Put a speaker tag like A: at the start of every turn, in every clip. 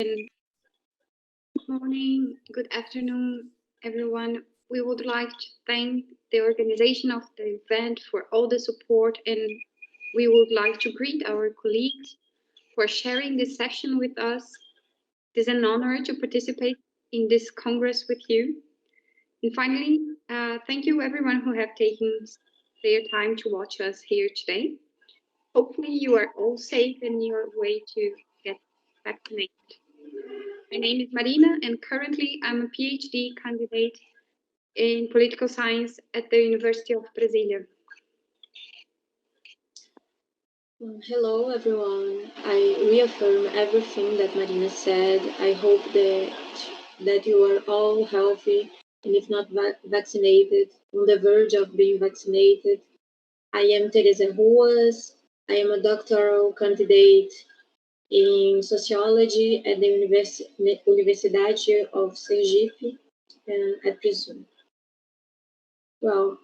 A: Good morning, good afternoon, everyone. We would like to thank the organization of the event for all the support, and we would like to greet our colleagues for sharing this session with us. It is an honor to participate in this Congress with you. And finally, thank you everyone who have taken their time to watch us here today. Hopefully you are all safe in your way to get vaccinated. My name is Marina, and currently I'm a PhD candidate in political science at the University of Brasilia.
B: Hello, everyone. I reaffirm everything that Marina said. I hope that you are all healthy and if not vaccinated, on the verge of being vaccinated. I am Teresa Ruas. I am a doctoral candidate in sociology at the Universidade of Sergipe at Peru. Well,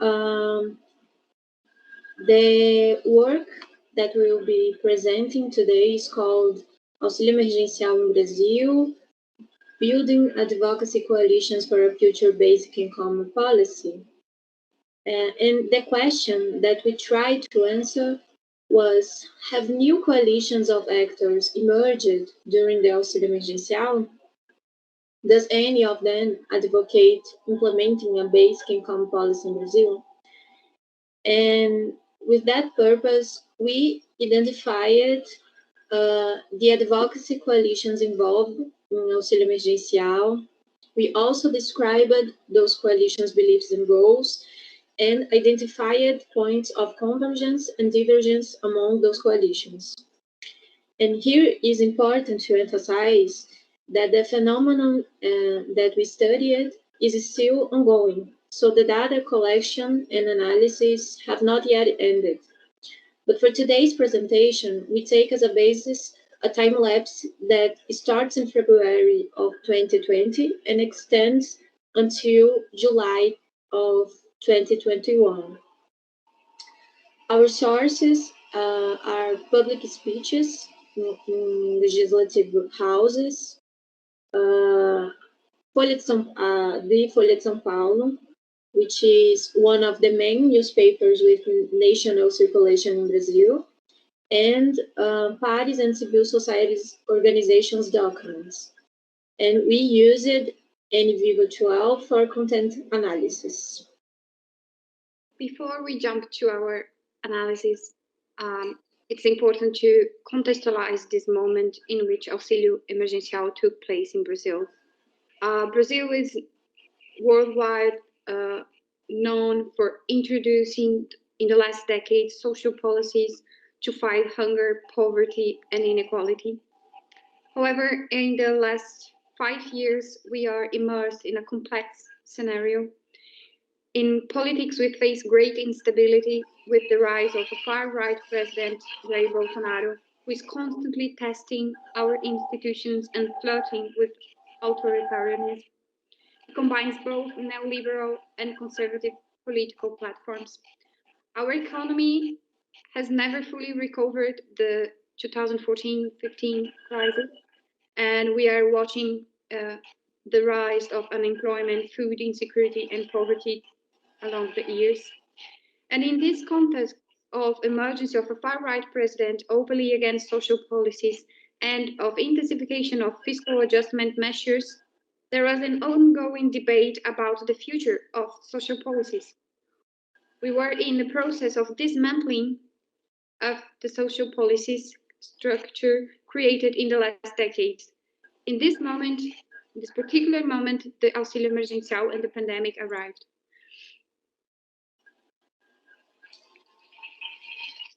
B: the work that we'll be presenting today is called Auxílio Emergencial in Brazil, Building Advocacy Coalitions for a Future Basic Income Policy. And the question that we tried to answer was, have new coalitions of actors emerged during the Auxílio Emergencial? Does any of them advocate implementing a basic income policy in Brazil? And with that purpose, we identified the advocacy coalitions involved in Auxílio Emergencial. We also described those coalitions' beliefs and goals and identified points of convergence and divergence among those coalitions. And here is important to emphasize that the phenomenon that we studied is still ongoing. So the data collection and analysis have not yet ended. But for today's presentation, we take as a basis a time lapse that starts in February of 2020 and extends until July of 2021. Our sources are public speeches in legislative houses, the Folha de São Paulo, which is one of the main newspapers with national circulation in Brazil, and parties and civil societies organizations documents. And we used NVivo 12 for content analysis.
A: Before we jump to our analysis, it's important to contextualize this moment in which Auxílio Emergencial took place in Brazil. Brazil is worldwide known for introducing, in the last decade, social policies to fight hunger, poverty, and inequality. However, in the last 5 years, we are immersed in a complex scenario. In politics, we face great instability with the rise of a far-right president, Jair Bolsonaro, who is constantly testing our institutions and flirting with authoritarianism. He combines both neoliberal and conservative political platforms. Our economy has never fully recovered the 2014-15 crisis, and we are watching the rise of unemployment, food insecurity, and poverty along the years. And in this context of emergence of a far-right president overly against social policies and of intensification of fiscal adjustment measures, there was an ongoing debate about the future of social policies. We were in the process of dismantling of the social policies structure created in the last decades. In this moment, in this particular moment, the auxílio emergencial and the pandemic arrived.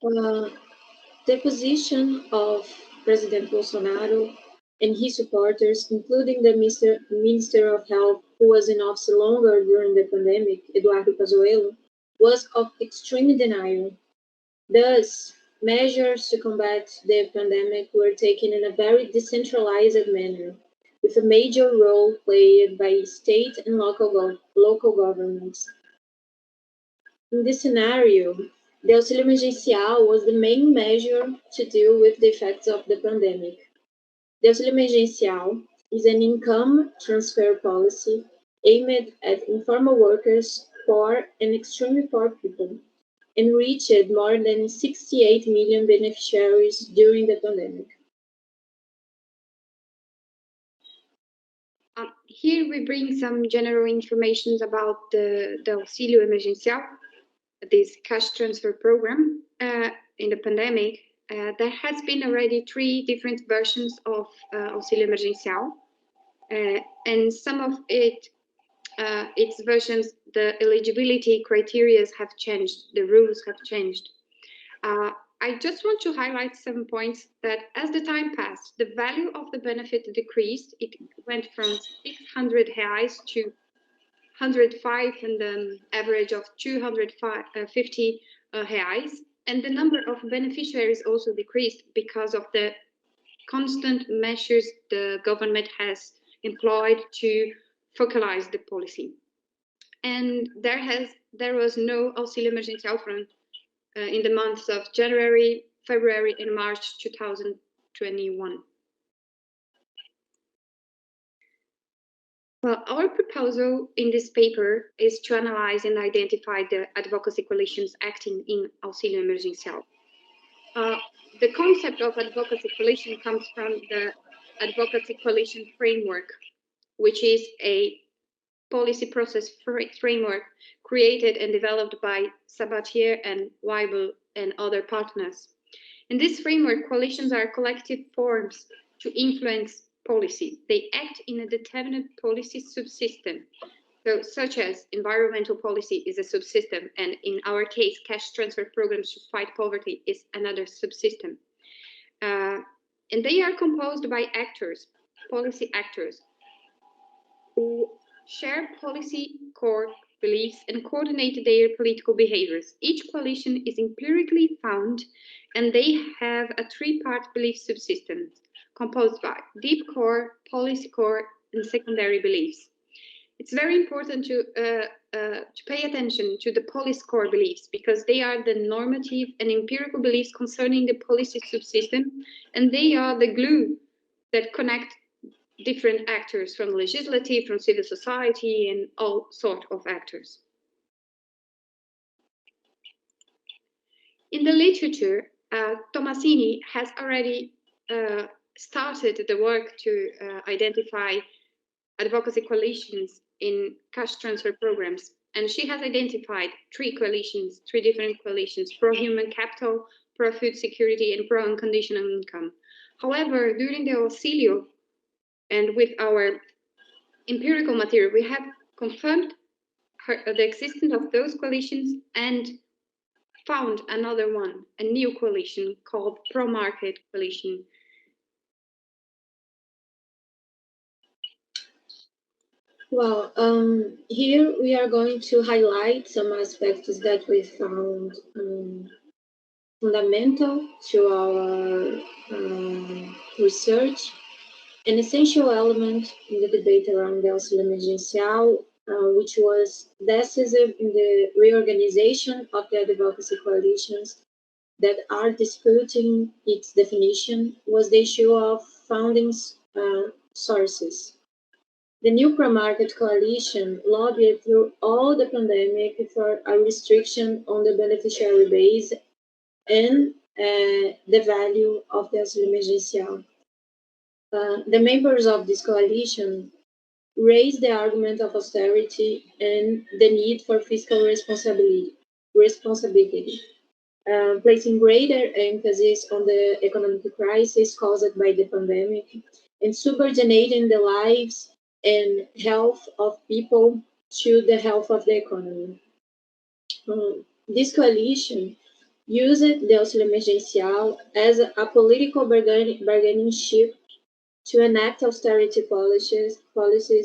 B: The position of President Bolsonaro and his supporters, including the Minister of Health, who was in office longer during the pandemic, Eduardo Pazuello, was of extreme denial. Thus, measures to combat the pandemic were taken in a very decentralized manner, with a major role played by state and local governments. In this scenario, the auxílio emergencial was the main measure to deal with the effects of the pandemic. The auxílio emergencial is an income transfer policy aimed at informal workers, poor and extremely poor people, and reached more than 68 million beneficiaries during the pandemic.
A: Here we bring some general information about the Auxílio Emergencial, this cash transfer program. In the pandemic, there has been already 3 different versions of Auxílio Emergencial, and some of its versions, the eligibility criteria have changed, the rules have changed. I just want to highlight some points that as the time passed, the value of the benefit decreased. It went from 600 reais to 105 and an average of 250 reais. And the number of beneficiaries also decreased because of the constant measures the government has employed to focalize the policy. And there was no auxílio emergencial from in the months of January, February, and March 2021. Well, our proposal in this paper is to analyze and identify the advocacy coalitions acting in auxílio emergencial. The concept of advocacy coalition comes from the advocacy coalition framework, which is a policy process framework created and developed by Sabatier and Weibel and other partners. In this framework, coalitions are collective forms to influence policy. They act in a determined policy subsystem. So, such as environmental policy is a subsystem, and in our case, cash transfer programs to fight poverty is another subsystem. And they are composed by actors, policy actors, who share policy core beliefs and coordinate their political behaviors. Each coalition is empirically found, and they have a 3-part belief subsystem composed by deep core, policy core, and secondary beliefs. It's very important to pay attention to the policy core beliefs because they are the normative and empirical beliefs concerning the policy subsystem, and they are the glue that connect different actors from legislative, from civil society, and all sort of actors. In the literature, Tomasini has already started the work to identify advocacy coalitions in cash transfer programs. And she has identified 3 coalitions, 3 different coalitions: pro-human capital, pro-food security, and pro-unconditional income. However, during the auxilio, and with our empirical material, we have confirmed the existence of those coalitions and found another one, a new coalition called pro-market coalition.
B: Well, here we are going to highlight some aspects that we found fundamental to our research. An essential element in the debate around the auxílio emergencial, which was decisive in the reorganization of the advocacy coalitions that are disputing its definition, was the issue of funding sources. The new pro-market coalition lobbied through all the pandemic for a restriction on the beneficiary base and the value of the auxílio emergencial. The members of this coalition raised the argument of austerity and the need for fiscal responsibility, placing greater emphasis on the economic crisis caused by the pandemic and subordinating the lives and health of people to the health of the economy. This coalition used the auxílio emergencial as a political bargaining chip to enact austerity policies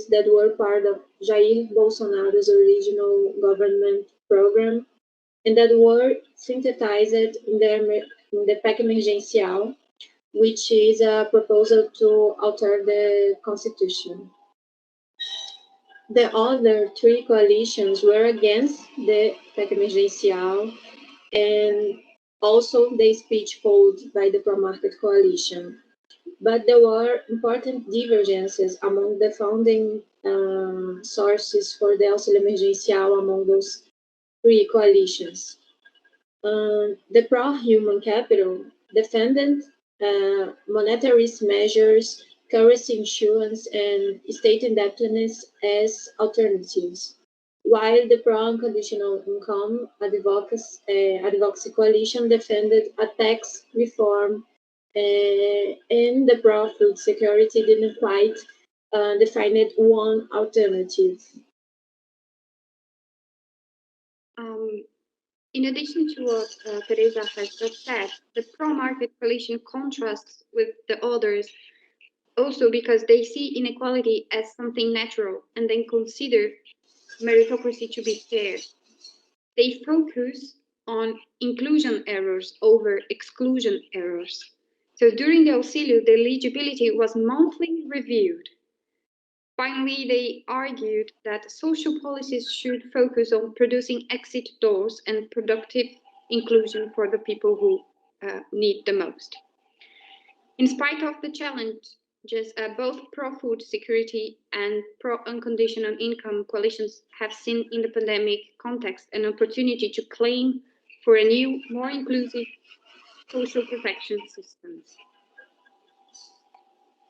B: that were part of Jair Bolsonaro's original government program and that were synthesized in the PEC Emergencial, which is a proposal to alter the constitution. The other 3 coalitions were against the PEC Emergencial and also the speech pulled by the pro-market coalition. but there were important divergences among the founding sources for the auxílio emergencial among those three coalitions. The pro-human capital defended monetarist measures, currency issuance, and state indebtedness as alternatives, while the pro-unconditional income advocacy coalition defended a tax reform, and the pro-food security didn't quite define one alternative.
A: In addition to what Teresa has just said, the pro-market coalition contrasts with the others also because they see inequality as something natural and then consider meritocracy to be fair. They focus on inclusion errors over exclusion errors. So during the auxilio, the eligibility was monthly reviewed. Finally, they argued that social policies should focus on producing exit doors and productive inclusion for the people who need the most. In spite of the challenges, both pro-food security and pro-unconditional income coalitions have seen in the pandemic context an opportunity to claim for a new, more inclusive social protection systems.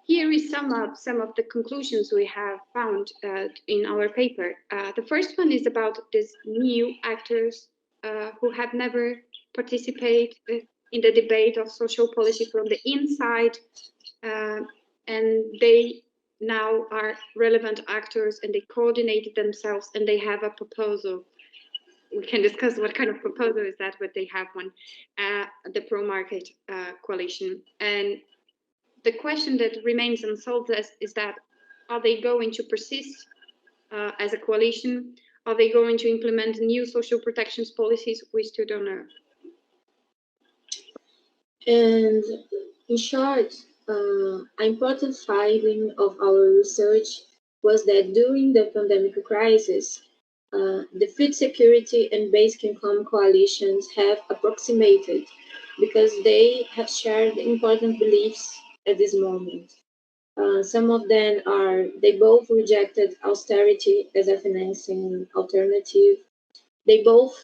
A: Here is some of the conclusions we have found in our paper. The first one is about these new actors who have never participated in the debate of social policy from the inside, and they now are relevant actors and they coordinated themselves and they have a proposal. We can discuss what kind of proposal is that, but they have one, the pro-market coalition. And the question that remains unsolved is that, are they going to persist as a coalition? Are they going to implement new social protections policies? We still don't know.
B: And in short, an important finding of our research was that during the pandemic crisis, the food security and basic income coalitions have approximated because they have shared important beliefs at this moment. Some of them are they both rejected austerity as a financing alternative. They both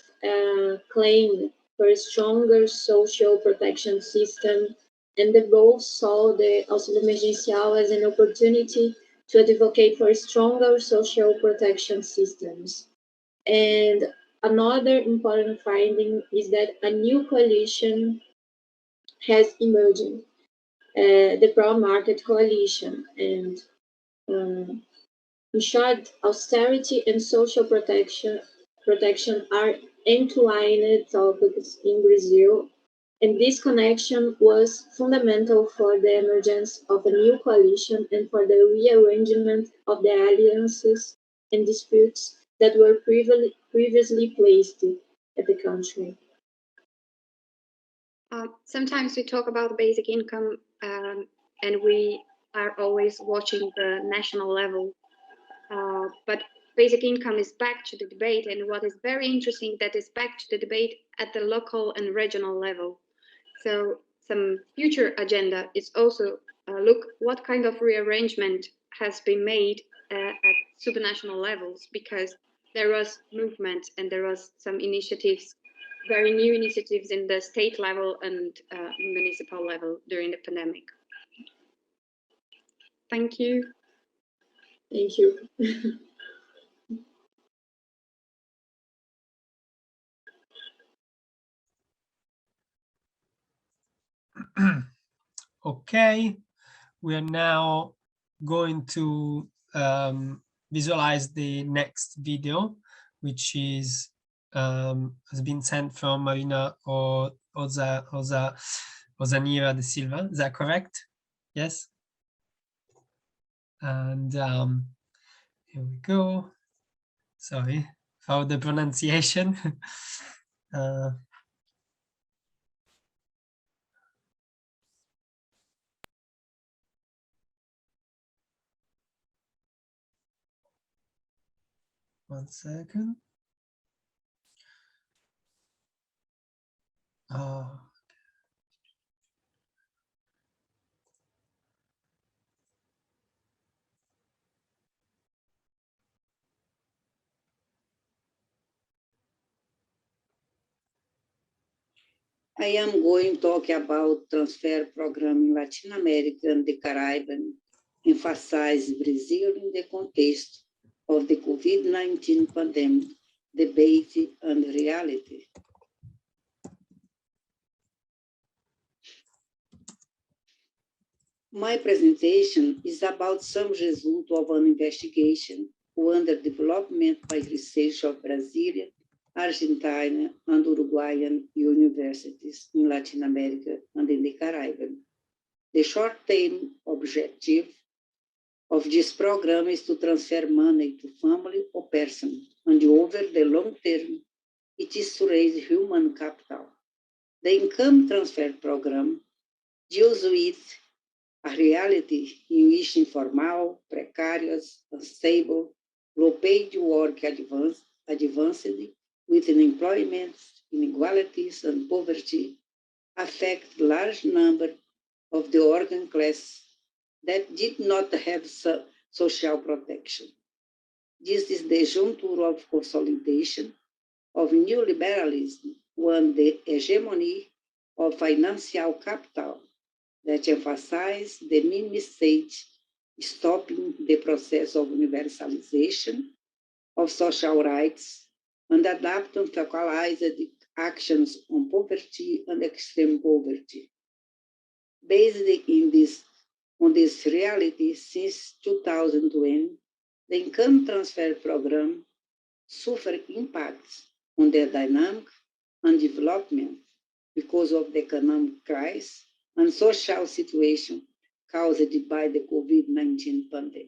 B: claimed for a stronger social protection system, and they both saw the auxílio emergencial as an opportunity to advocate for stronger social protection systems. And another important finding is that a new coalition has emerged, the pro-market coalition. And in short, austerity and social protection are entwined topics in Brazil, and this connection was fundamental for the emergence of a new coalition and for the rearrangement of the alliances and disputes that were previously placed at the country.
A: Sometimes we talk about basic income and we are always watching the national level, but basic income is back to the debate, and what is very interesting that is back to the debate at the local and regional level. So some future agenda is also look what kind of rearrangement has been made at supranational levels, because there was movement and there was some initiatives, very new initiatives in the state level and municipal level during the pandemic. Thank you.
B: Thank you.
C: Okay, we are now going to visualize the next video, which is has been sent from Marina Ozanira de Silva. Is that correct? Yes. And here we go. Sorry for the pronunciation. 1 second.
D: I am going to talk about transfer program in Latin America and the Caribbean, emphasize Brazil in the context of the COVID-19 pandemic, debate and reality. My presentation is about some result of an investigation under development by research of Brazilian, Argentine, and Uruguayan universities in Latin America and in the Caribbean. The short-term objective of this program is to transfer money to family or person, and over the long term, it is to raise human capital. The income transfer program deals with a reality in which informal, precarious, unstable, low-paid work advanced with unemployment, inequalities, and poverty affect large number of the organ class that did not have social protection. This is the conjuncture of consolidation of neoliberalism when the hegemony of financial capital that emphasize the minimum stage, stopping the process of universalization of social rights and adapting focalized actions on poverty and extreme poverty. Based on this reality, since 2020, the income transfer program suffered impacts on their dynamic and development because of the economic crisis and social situation caused by the COVID-19 pandemic.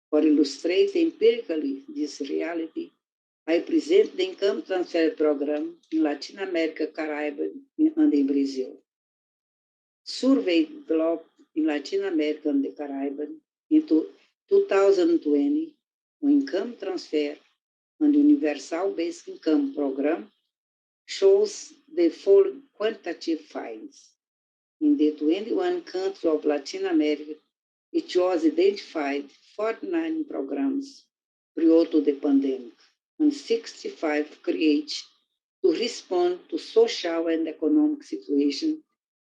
D: For illustrating empirically this reality, I present the income transfer program in Latin America, Caribbean, and in Brazil. Survey developed in Latin America and the Caribbean into 2020, o income transfer and universal basic income program shows the following quantitative findings. In the 21 countries of Latin America, it was identified 49 programs prior to the pandemic and 65 created to respond to social and economic situation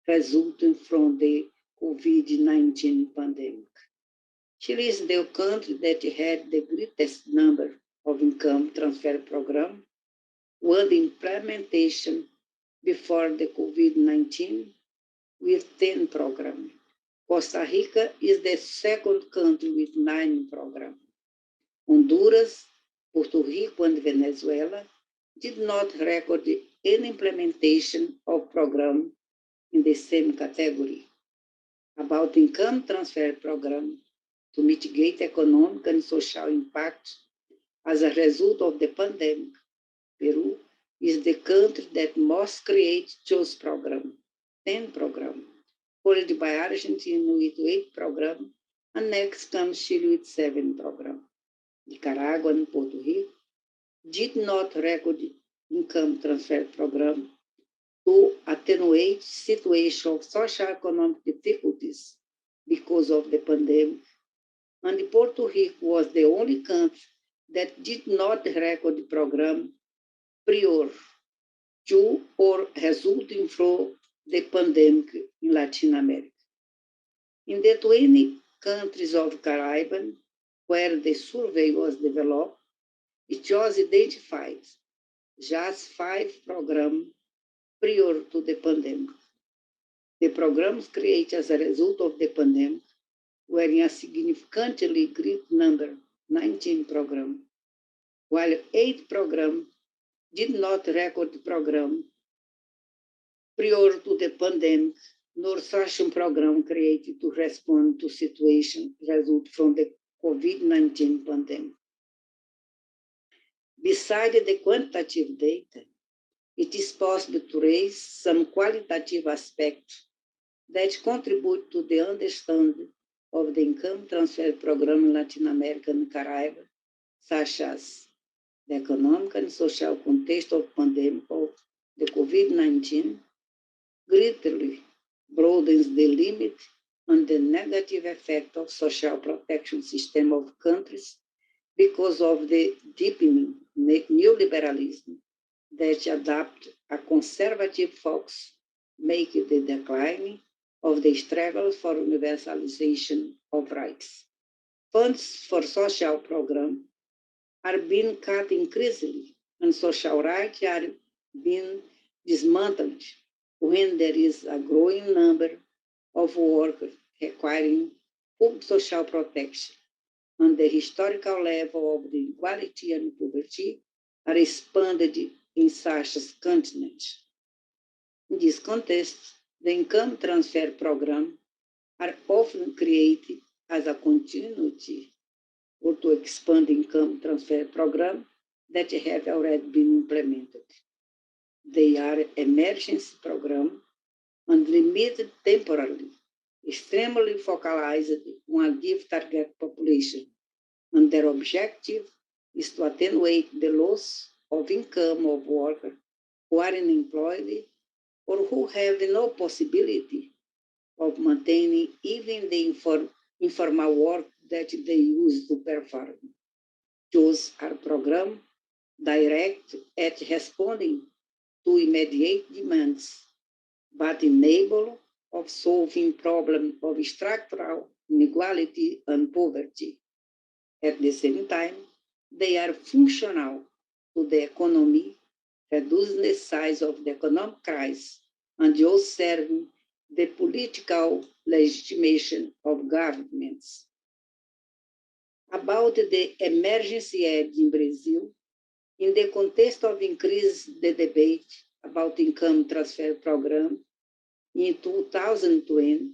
D: resulting from the COVID-19 pandemic. Chile is the country that had the greatest number of income transfer programs with implementation before the COVID-19 with 10 programs. Costa Rica is the second country with 9 programs. Honduras, Puerto Rico, and Venezuela did not record any implementation of program in the same category. About income transfer program to mitigate economic and social impact as a result of the pandemic, Peru is the country that most creates those programs, 10 programs, followed by Argentina with 8 programs, and next comes Chile with 7 programs. Nicaragua and Puerto Rico did not record income transfer program to attenuate situation of socio-economic difficulties because of the pandemic, and Puerto Rico was the only country that did not record the program prior to or resulting from the pandemic in Latin America. In the 20 countries of Caribbean, where the survey was developed, it was identified just 5 programs prior to the pandemic. The programs created as a result of the pandemic were in a significantly great number, 19 programs, while 8 programs did not record the program prior to the pandemic, nor such a program created to respond to situation result from the COVID-19 pandemic. Besides the quantitative data, it is possible to raise some qualitative aspects that contribute to the understanding of the income transfer program in Latin America and Caribbean, such as the economic and social context of pandemic of the COVID-19 greatly broadens the limit and the negative effect of social protection system of countries because of the deepening neoliberalism that adopt a conservative focus, make the decline of the struggle for universalization of rights. Funds for social programs are being cut increasingly, and social rights are being dismantled when there is a growing number of workers requiring public social protection, and the historical level of the inequality and poverty are expanded in such a continent. In this context, the income transfer program are often created as a continuity or to expand income transfer program that have already been implemented. They are emergency program and limited temporarily, extremely focalized on a given target population, and their objective is to attenuate the loss of income of workers who are unemployed or who have no possibility of maintaining even the informal work that they use to perform. Those are programs direct at responding to immediate demands, but enable of solving problems of structural inequality and poverty. At the same time, they are functional to the economy, reducing the size of the economic crisis, and also serving the political legitimation of governments. About the emergency aid in Brazil, in the context of increased the debate about income transfer program, in 2020,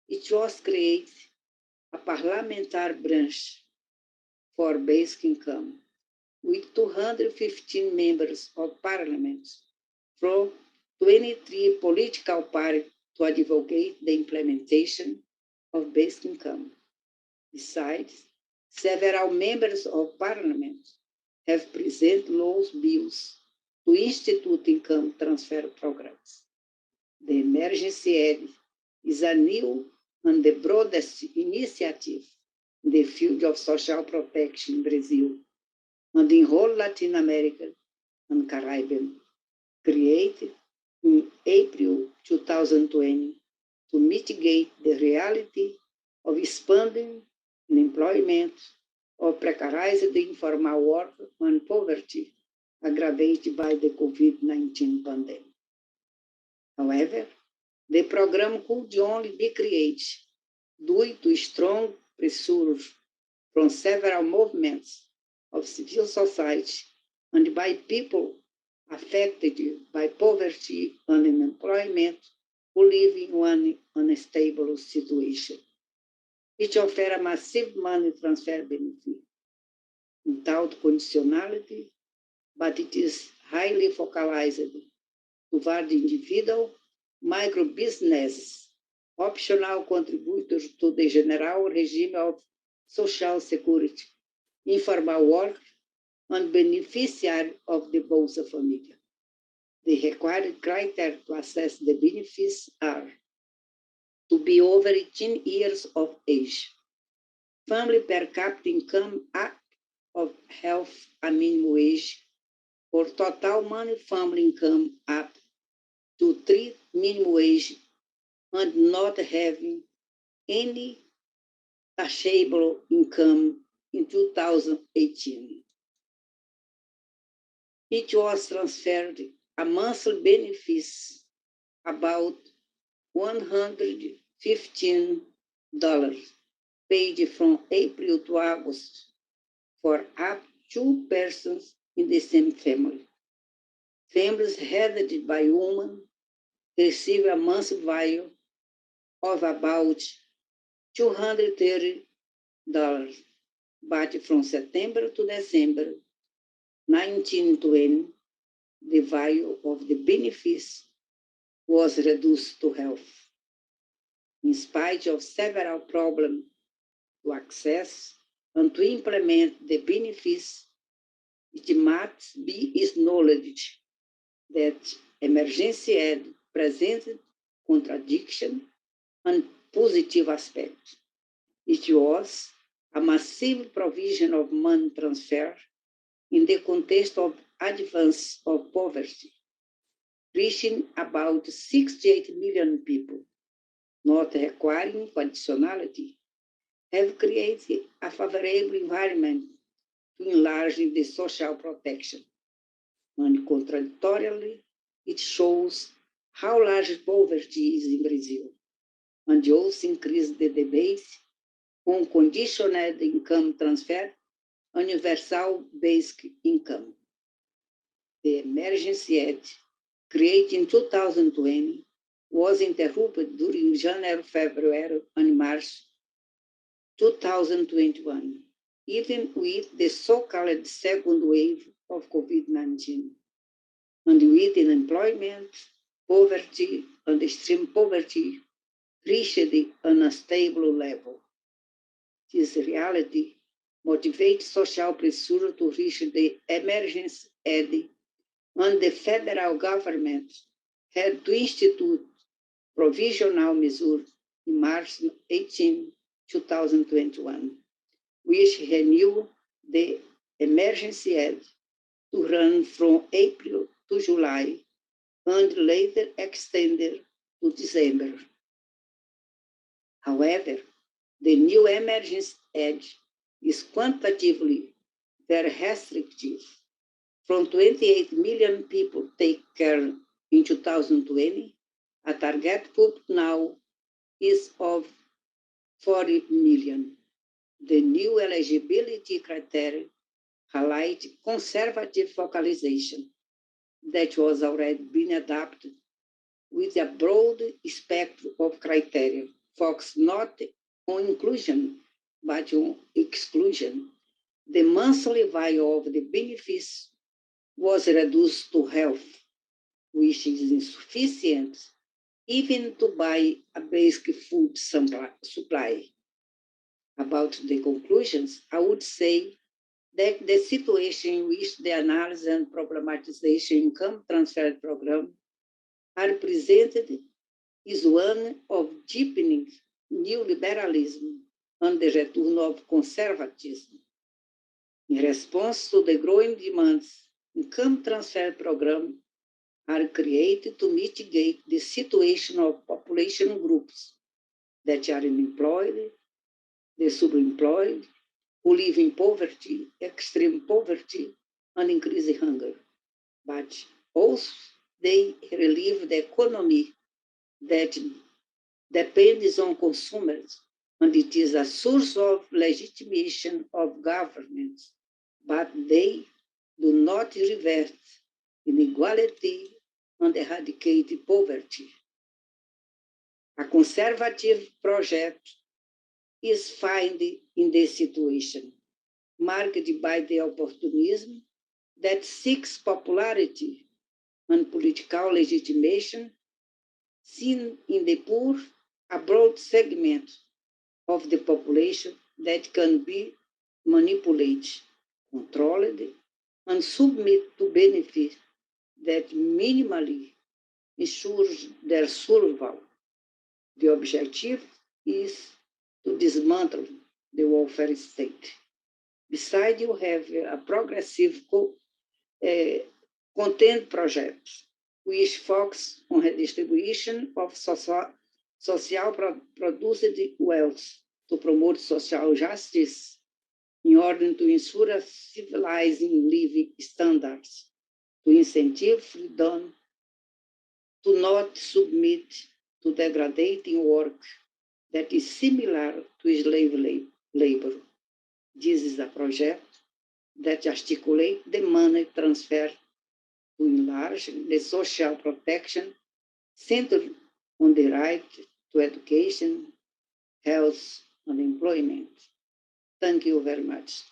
D: it was created a parliamentary branch for basic income, with 215 members of parliament from 23 political parties to advocate the implementation of basic income. Besides, several members of parliament have presented law bills to institute income transfer programs. The emergency aid is a new and the broadest initiative in the field of social protection in Brazil and in whole Latin America and Caribbean, created in April 2020 to mitigate the reality of expanding unemployment, of precarized informal work and poverty aggravated by the COVID-19 pandemic. However, the program could only be created due to strong pressure from several movements of civil society and by people affected by poverty and unemployment who live in one unstable situation. It offers a massive money transfer benefit without conditionality, but it is highly focalized toward individual micro business, optional contributors to the general regime of social security, informal work, and beneficiary of the Bolsa Família. The required criteria to access the benefits are to be over 18 years of age, family per capita income up of half a minimum wage, or total money family income up to 3 minimum wage and not having any taxable income in 2018. It was transferred a monthly benefits about $115 paid from April to August for up to 2 persons in the same family. Families headed by women receive a monthly value of about $230, but from September to December 1920, the value of the benefits was reduced to half. In spite of several problems to access and to implement the benefits, it must be acknowledged that emergency aid presented contradiction and positive aspects. It was a massive provision of money transfer in the context of advance of poverty, reaching about 68 million people, not requiring conditionality, have created a favorable environment to enlarge the social protection. And contradictorily, it shows how large poverty is in Brazil, and also increase the debate on conditional income transfer, universal basic income. The emergency aid, created in 2020, was interrupted during January, February, and March 2021, even with the so-called second wave of COVID-19, and with unemployment, poverty, and extreme poverty reached an unstable level. This reality motivates social pressure to reach the emergency aid, and the federal government had to institute provisional measures in March 18, 2021, which renewed the emergency aid to run from April to July and later extended to December. However, the new emergency aid is quantitatively very restrictive. From 28 million people take care in 2020, a target put now is of 40 million. The new eligibility criteria highlight conservative focalization that was already being adapted with a broad spectrum of criteria, focused not on inclusion, but on exclusion. The monthly value of the benefits was reduced to health, which is insufficient even to buy a basic food supply. About the conclusions, I would say that the situation in which the analysis and problematization income transfer program are presented is one of deepening neoliberalism and the return of conservatism. In response to the growing demands, income transfer programs are created to mitigate the situation of population groups that are unemployed, the subemployed, who live in poverty, extreme poverty, and increasing hunger. But also they relieve the economy that depends on consumers, and it is a source of legitimation of governments, but they do not revert inequality and eradicate poverty. A conservative project is found in this situation, marked by the opportunism that seeks popularity and political legitimation, seen in the poor, a broad segment of the population that can be manipulated, controlled, and submit to benefits that minimally ensures their survival. The objective is to dismantle the welfare state. Besides, you have a progressive content project, which focuses on redistribution of social produced wealth to promote social justice in order to ensure a civilizing living standards, to incentive freedom, to not submit to degrading work that is similar to slave labor. This is a project that articulates the money transfer to enlarge the social protection centered on the right to education, health, and employment. Thank you very much.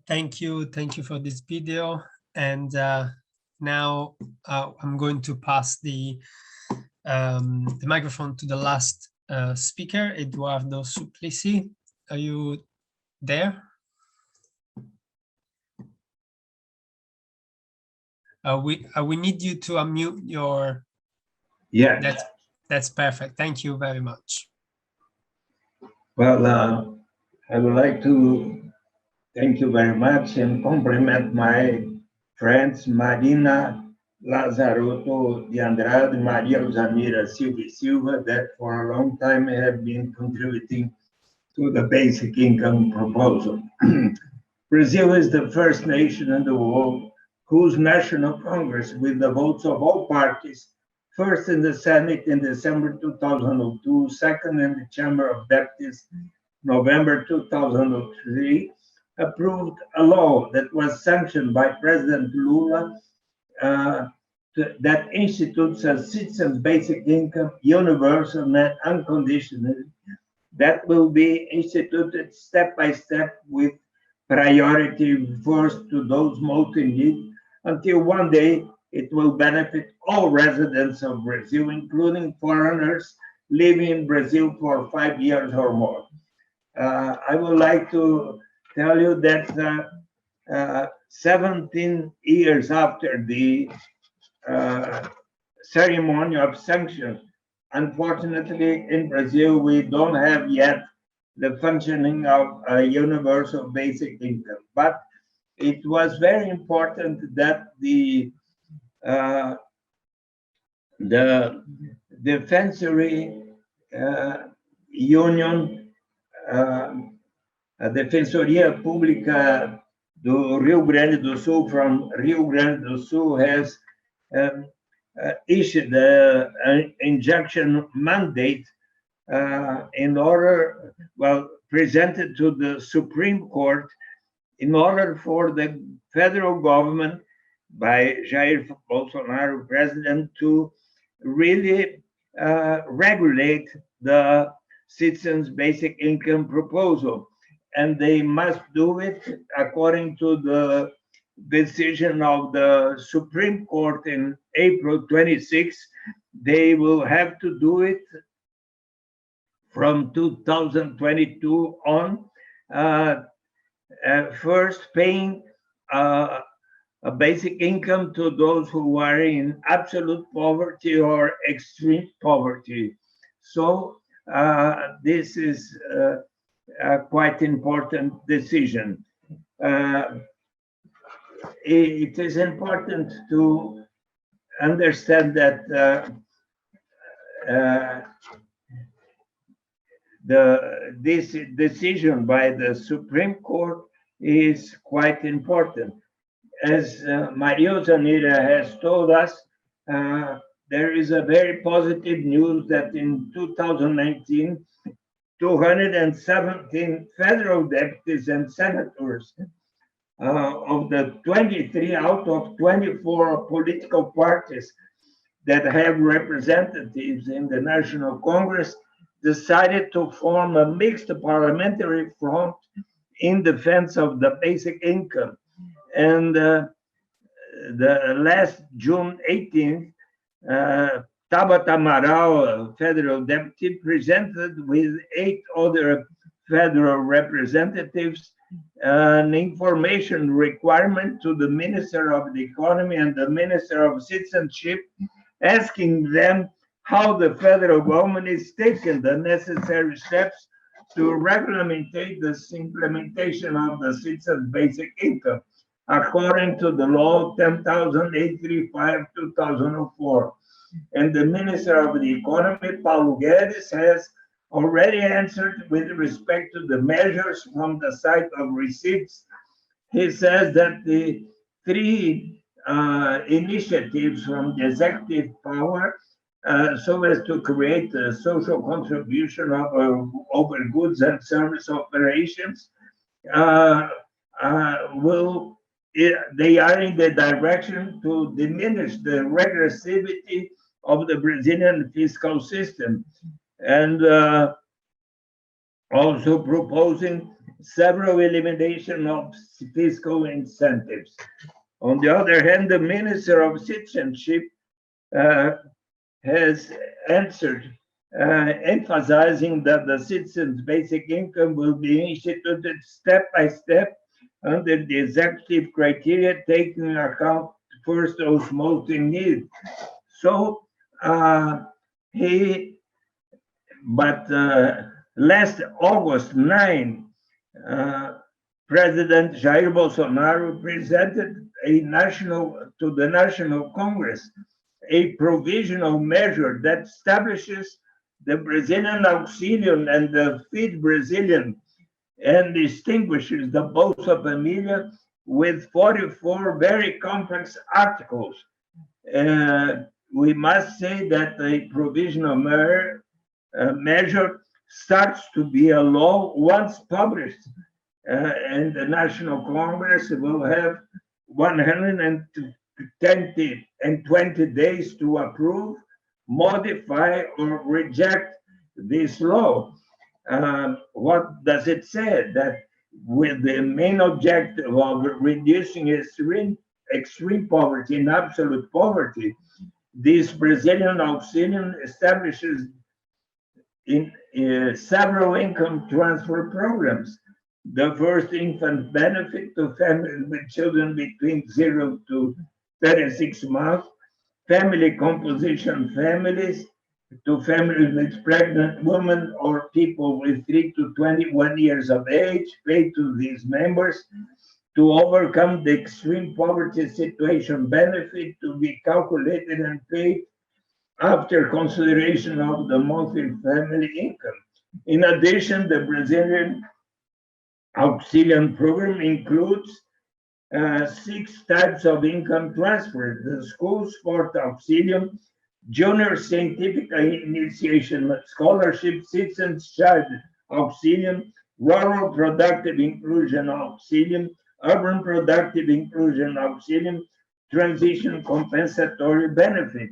C: Thank you for this video. And now I'm going to pass the microphone to the last speaker, Eduardo Suplicy. Are you there? We need you to unmute your.
E: Yeah.
C: That's perfect. Thank you very much.
E: Well, I would like to thank you very much and compliment my friends Marina Lazarotto de Andrade, Maria Uzanira Silva, that for a long time have been contributing to the basic income proposal. Brazil is the first nation in the world whose National Congress, with the votes of all parties, first in the Senate in December 2002, second in the Chamber of Deputies November 2003, approved a law that was sanctioned by President Lula uh, that institutes a citizen's basic income, universal and unconditional, that will be instituted step by step with priority first to those most in need until one day it will benefit all residents of Brazil, including foreigners living in Brazil for 5 years or more. I would like to tell you that 17 years after the uh, ceremony of sanction, unfortunately, in Brazil, we don't have yet the functioning of a universal basic income. But it was very important that uh, the Defensory Union, a Defensoria Pública do Rio Grande do Sul from Rio Grande do Sul has um, issued an injunction mandate in order, well, presented to the Supreme Court in order for the federal government by Jair Bolsonaro, president, to really regulate the citizens' basic income proposal. And they must do it according to the decision of the Supreme Court in April 26. They will have to do it from 2022 on, first paying a basic income to those who are in absolute poverty or extreme poverty. So this is a quite important decision. It is important to understand that this decision by the Supreme Court is quite important. As Maria Zanira has told us, there is a very positive news that in 2019, 217 federal deputies and senators of the 23 out of 24 political parties that have representatives in the National Congress decided to form a mixed parliamentary front in defense of the basic income. And the last June 18th, Tabata Amaral, a federal deputy, presented with 8 other federal representatives an information requirement to the Minister of the Economy and the Minister of Citizenship, asking them how the federal government is taking the necessary steps to regulate this implementation of the citizens' basic income, according to the law 10,835/2004. And the Minister of the Economy, Paulo Guedes, has already answered with respect to the measures from the side of receipts. He says that the 3 initiatives from the executive power, so as to create a social contribution over goods and service operations, they are in the direction to diminish the regressivity of the Brazilian fiscal system, and also proposing several elimination of fiscal incentives. On the other hand, the Minister of Citizenship has answered, emphasizing that the citizens' basic income will be instituted step by step under the executive criteria, taking account first those most in need. So Last August 9, President Jair Bolsonaro presented to the National Congress a provisional measure that establishes the Brazilian Auxilium and the Feed Brazilian and distinguishes the Bolsa Família with 44 very complex articles. We must say that the provisional measure starts to be a law once published, and the National Congress will have 120 days to approve, modify, or reject this law. What does it say? That with the main objective of reducing extreme poverty and absolute poverty, this Brazilian Auxilium establishes in several income transfer programs. The first infant benefit to families with children between 0 to 36 months, family composition families, to families with pregnant women or people with 3 to 21 years of age, paid to these members, to overcome the extreme poverty situation benefit to be calculated and paid after consideration of the monthly family income. In addition, the Brazilian Auxilium program includes 6 types of income transfer: the school sport auxilium, junior scientific initiation scholarship, citizens child auxilium, rural productive inclusion auxilium, urban productive inclusion auxilium, transition compensatory benefit.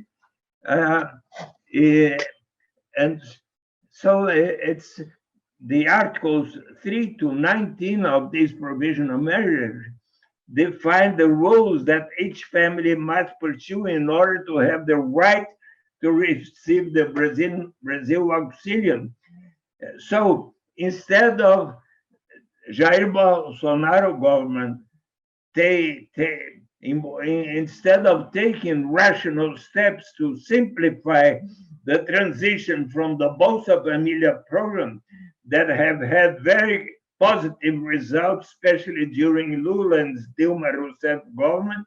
E: And so it's the articles 3 to 19 of this provisional measure define the rules that each family must pursue in order to have the right to receive the Brazil Auxilium. So instead of Jair Bolsonaro government, instead of taking rational steps to simplify the transition from the Bolsa Família program that have had very positive results, especially during Lula and Dilma Rousseff government,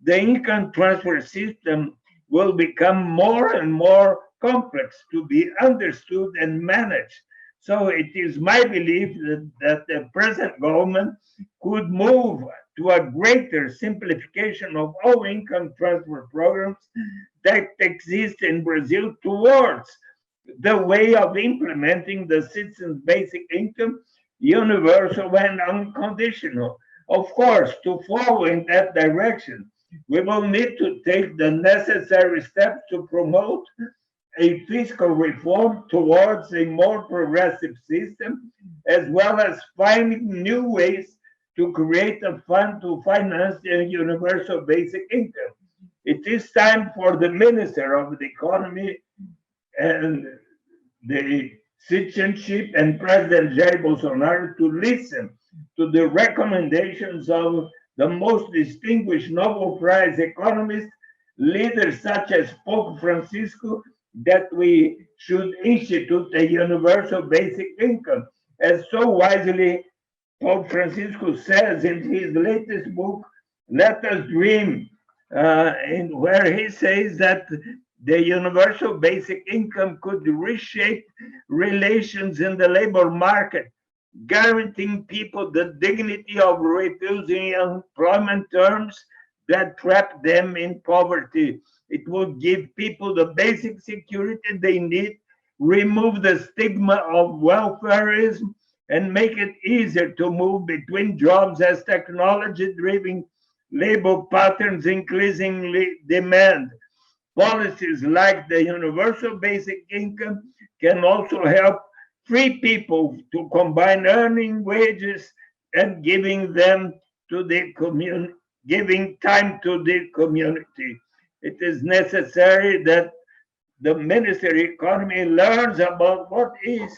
E: the income transfer system will become more and more complex to be understood and managed. So it is my belief that the present government could move to a greater simplification of all income transfer programs that exist in Brazil towards the way of implementing the citizens' basic income, universal and unconditional. Of course, to follow in that direction, we will need to take the necessary steps to promote a fiscal reform towards a more progressive system, as well as finding new ways to create a fund to finance the universal basic income. It is time for the Minister of the Economy and the citizenship and President Jair Bolsonaro to listen to the recommendations of the most distinguished Nobel Prize economists, leaders such as Pope Francisco, that we should institute a universal basic income. As so wisely Pope Francisco says in his latest book, Let Us Dream, where he says that the universal basic income could reshape relations in the labor market, guaranteeing people the dignity of refusing employment terms that trap them in poverty. It will give people the basic security they need, remove the stigma of welfareism, and make it easier to move between jobs as technology-driven labor patterns increasingly demand. Policies like the universal basic income can also help free people to combine earning wages and giving them to the community, giving time to the community. It is necessary that the Ministry of Economy learns about what is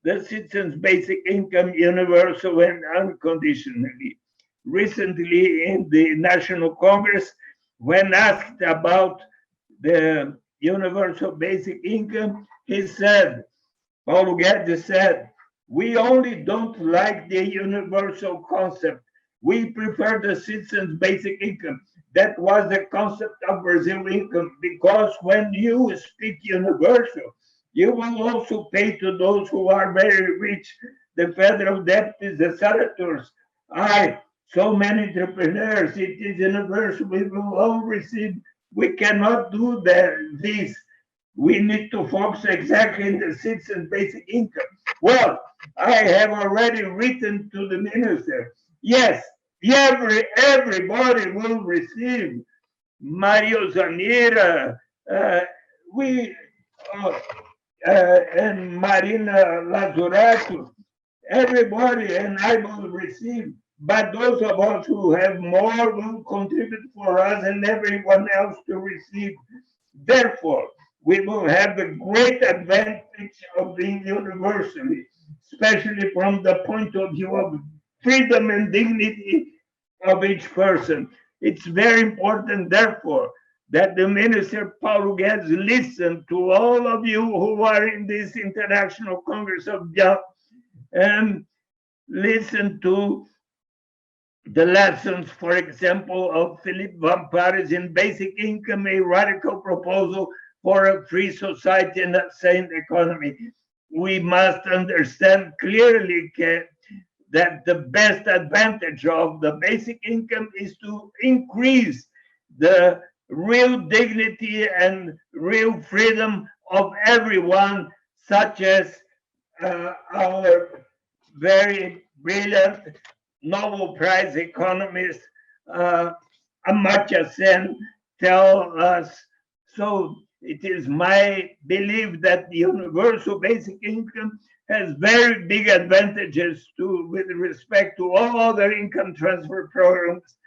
E: the citizens' basic income universal and unconditionally. Recently, in the National Congress, when asked about the universal basic income, he said, Paulo Guedes said, We only don't like the universal concept. We prefer the citizens' basic income. That was the concept of Brazil income, because when you speak universal, you will also pay to those who are very rich. The federal debt is the senators. So many entrepreneurs, it is universal. We will all receive. We cannot do this. We need to focus exactly in the citizens' basic income. Well, I have already written to the minister. Yes, everybody will receive. Mario Zanira, we, uh, and Marina Lazurato, everybody, and I will receive. But those of us who have more will contribute for us and everyone else to receive. Therefore, we will have the great advantage of being universally, especially from the point of view of freedom and dignity of each person. It's very important, therefore, that the Minister Paulo Guedes listen to all of you who are in this International Congress of Young, and listen to the lessons, for example, of Philippe Van Parijs in Basic Income, a radical proposal for a free society and a sane economy. We must understand clearly that the best advantage of the basic income is to increase the real dignity and real freedom of everyone, such as our very brilliant Nobel Prize economist Amartya Sen tell us. So it is my belief that the universal basic income has very big advantages with respect to all other income transfer programs,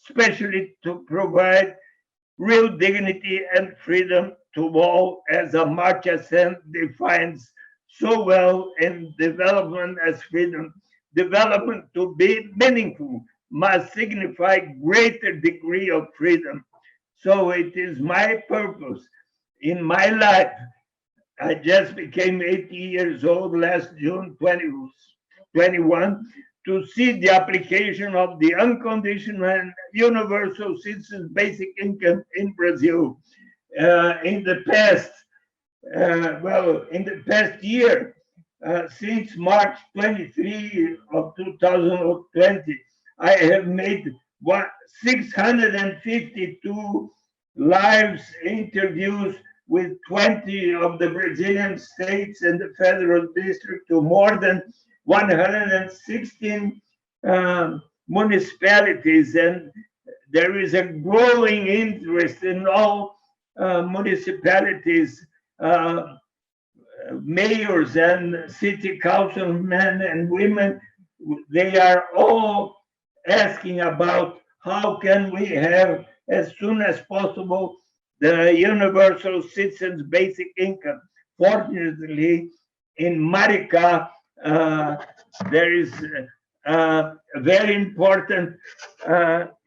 E: especially to provide real dignity and freedom to all, as Amartya Sen defines so well in development as freedom. Development, to be meaningful, must signify greater degree of freedom. So it is my purpose in my life. I just became 80 years old last June 2021, to see the application of the unconditional and universal citizens basic income in Brazil. In the past year, since March 23 of 2020, I have made 652 live interviews with 20 of the Brazilian states and the federal district to more than 116 municipalities, and there is a growing interest in all municipalities, mayors and city councilmen and women. They are all asking about how can we have as soon as possible the universal citizens basic income. Fortunately, in Maricá, there is a very important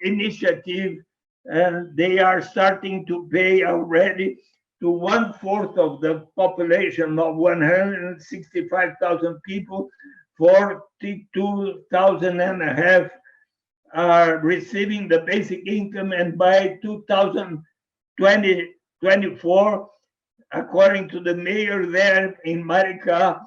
E: initiative, and they are starting to pay already to 1/4 of the population of 165,000 people. 42,000 and a half are receiving the basic income, and by 2024, according to the mayor there in Maricá,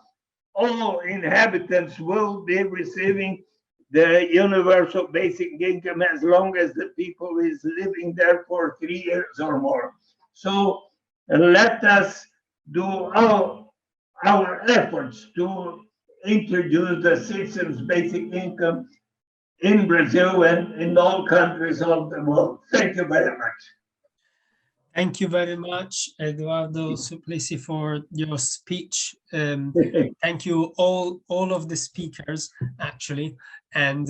E: all inhabitants will be receiving the universal basic income as long as the people is living there for 3 years or more. So let us do our efforts to introduce the citizens basic income in Brazil and in all countries of the world. Thank you very much.
C: Thank you very much, Eduardo Suplicy, for your speech. Thank you all of the speakers, actually. And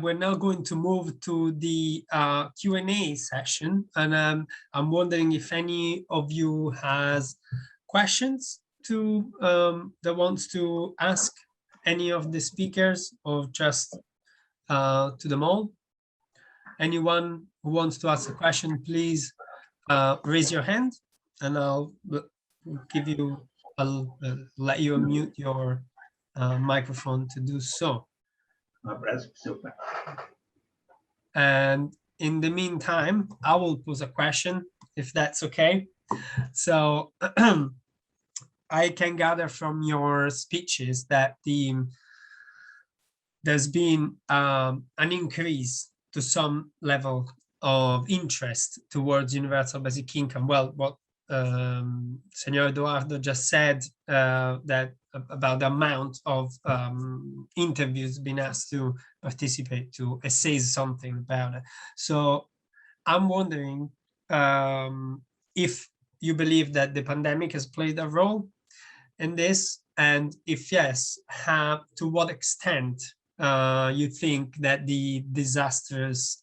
C: we're now going to move to the Q&A session. And I'm wondering if any of you has questions that wants to ask any of the speakers, or just to them all. Anyone who wants to ask a question, please raise your hand, and I'll give you I'll let you unmute your microphone to do so. And in the meantime, I will pose a question, if that's okay. So I can gather from your speeches that there's been an increase to some level of interest towards universal basic income. Well, what Senor Eduardo just said, that about the amount of interviews being asked to participate to, it says something about it. So I'm wondering if you believe that the pandemic has played a role in this, and if yes, to what extent you think that the disastrous,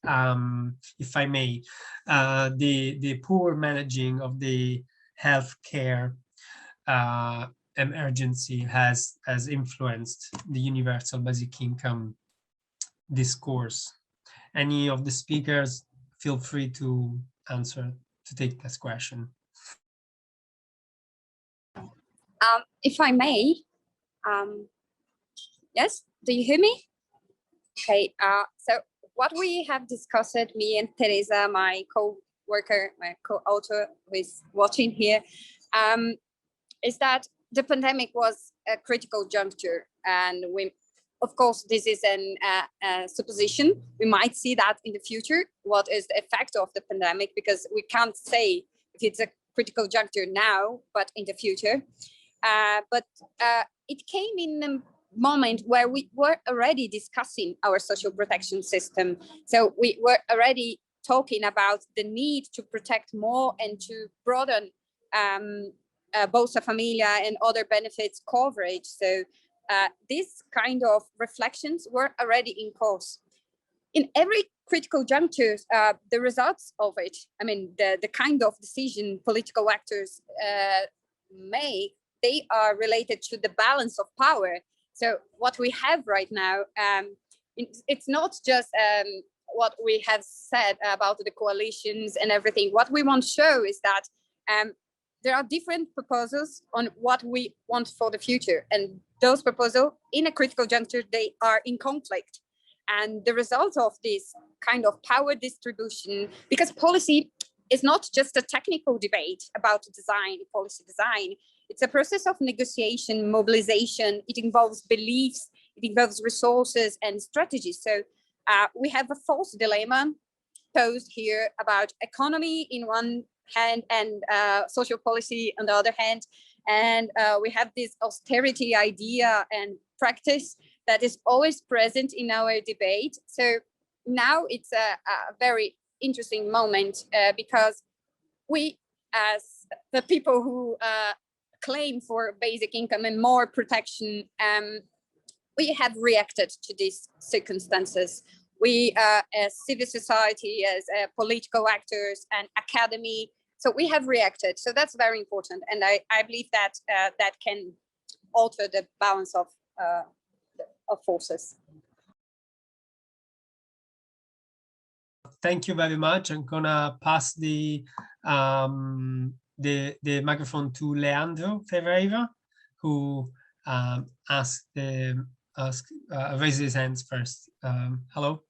C: if I may, the poor managing of the healthcare emergency has influenced the universal basic income discourse. Any of the speakers, feel free to answer, to take this question.
F: If I may, yes, do you hear me? Okay, so what we have discussed, me and Teresa, my co-worker, my co-author who is watching here, is that the pandemic was a critical juncture, and we, of course, this is a supposition. We might see that in the future, what is the effect of the pandemic, because we can't say if it's a critical juncture now, but in the future. But it came in a moment where we were already discussing our social protection system. So we were already talking about the need to protect more and to broaden Bolsa Familia and other benefits coverage. So these kind of reflections were already in course. In every critical juncture, the results of it, I mean, the kind of decision political actors make, they are related to the balance of power. So what we have right now, it's not just what we have said about the coalitions and everything. What we want to show is that there are different proposals on what we want for the future. And those proposals in a critical juncture, they are in conflict. And the result of this kind of power distribution, because policy is not just a technical debate about design, policy design. It's a process of negotiation, mobilization. It involves beliefs, it involves resources and strategies. So we have a false dilemma posed here about economy in one hand and social policy on the other hand. And we have this austerity idea and practice that is always present in our debate. So now it's a very interesting moment because we, as the people who claim for basic income and more protection, we have reacted to these circumstances. We, as civil society, as political actors and academy, so we have reacted. So that's very important, and I believe that that can alter the balance of forces.
C: Thank you very much. I'm gonna pass the microphone to Leandro Ferreira, who raised his hands first. Hello.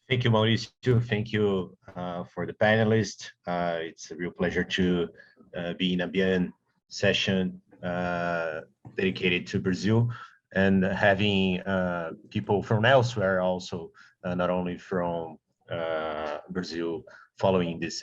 G: Thank you, Mauricio. Thank you for the panelists. It's a real pleasure to be in a BN session dedicated to Brazil, and having people from elsewhere also, not only from Brazil, following this